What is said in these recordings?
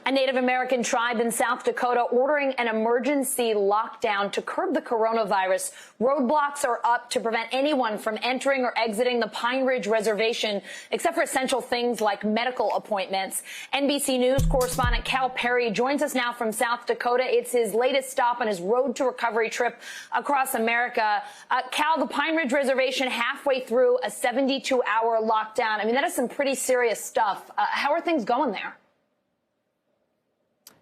A Native American tribe in South Dakota ordering an emergency lockdown to curb the coronavirus. Roadblocks are up to prevent anyone from entering or exiting the Pine Ridge Reservation, except for essential things like medical appointments. NBC News correspondent Cal Perry joins us now from South Dakota. It's his latest stop on his road to recovery trip across America. Cal, the Pine Ridge Reservation halfway through a 72-hour lockdown. I mean, that is some pretty serious stuff. How are things going there?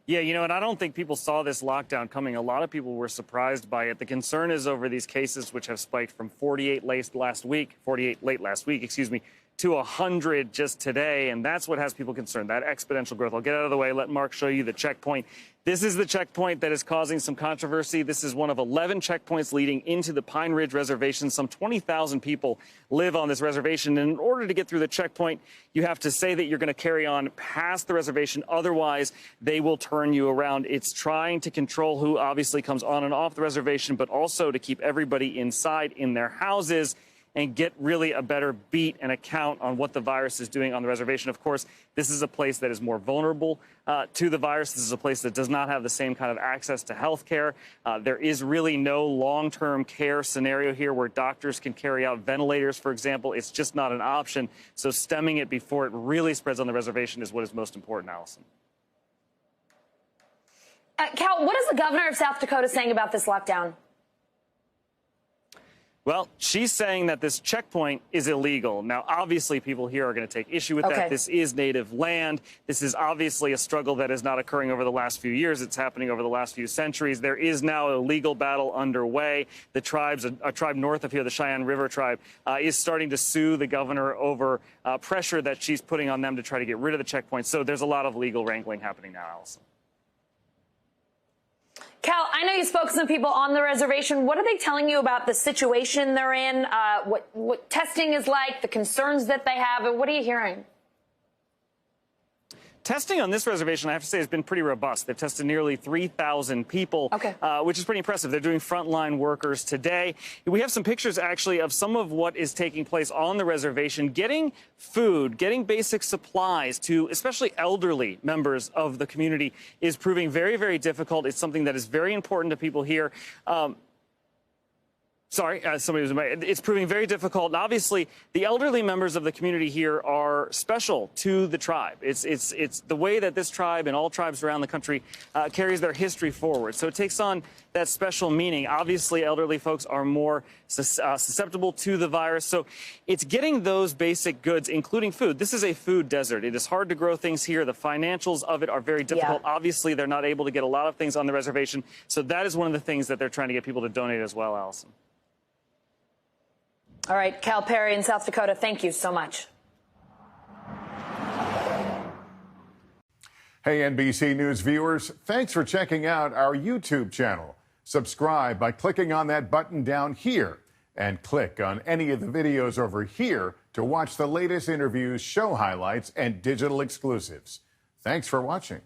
Yeah, and I don't think people saw this lockdown coming. A lot of people were surprised by it. The concern is over these cases, which have spiked from 48 late last week, to 100 just today. And that's what has people concerned, that exponential growth. I'll get out of the way, let Mark show you the checkpoint. This is the checkpoint that is causing some controversy. This is one of 11 checkpoints leading into the Pine Ridge Reservation. Some 20,000 people live on this reservation. And in order to get through the checkpoint, you have to say that you're going to carry on past the reservation. Otherwise, they will turn you around. It's trying to control who obviously comes on and off the reservation, but also to keep everybody inside in their houses and get really a better beat and account on what the virus is doing on the reservation. Of course, this is a place that is more vulnerable to the virus. This is a place that does not have the same kind of access to health care. There is really no long-term care scenario here where doctors can carry out ventilators, for example. It's just not an option. So stemming it before it really spreads on the reservation is what is most important, Allison. Cal, what is the governor of South Dakota saying about this lockdown? Well, she's saying that this checkpoint is illegal. Now, obviously, people here are going to take issue with that. This is native land. This is obviously a struggle that is not occurring over the last few years. It's happening over the last few centuries. There is now a legal battle underway. The tribes, a tribe north of here, the Cheyenne River tribe, is starting to sue the governor over pressure that she's putting on them to try to get rid of the checkpoint. So there's a lot of legal wrangling happening now, Allison. Cal, I know you spoke to some people on the reservation. What are they telling you about the situation they're in, what testing is like, the concerns that they have, and what are you hearing? Testing on this reservation, I have to say, has been pretty robust. They've tested nearly 3,000 people, which is pretty impressive. They're doing frontline workers today. We have some pictures, actually, of some of what is taking place on the reservation. Getting food, getting basic supplies to especially elderly members of the community is proving very, very difficult. It's something that is very important to people here. It's proving very difficult. And obviously, the elderly members of the community here are special to the tribe. It's the way that this tribe and all tribes around the country carries their history forward. So it takes on that special meaning. Obviously, elderly folks are more susceptible to the virus. So it's getting those basic goods, including food. This is a food desert. It is hard to grow things here. The financials of it are very difficult. Yeah. Obviously, they're not able to get a lot of things on the reservation. So that is one of the things that they're trying to get people to donate as well, Allison. All right, Cal Perry in South Dakota, thank you so much. Hey, NBC News viewers, thanks for checking out our YouTube channel. Subscribe by clicking on that button down here and click on any of the videos over here to watch the latest interviews, show highlights, and digital exclusives. Thanks for watching.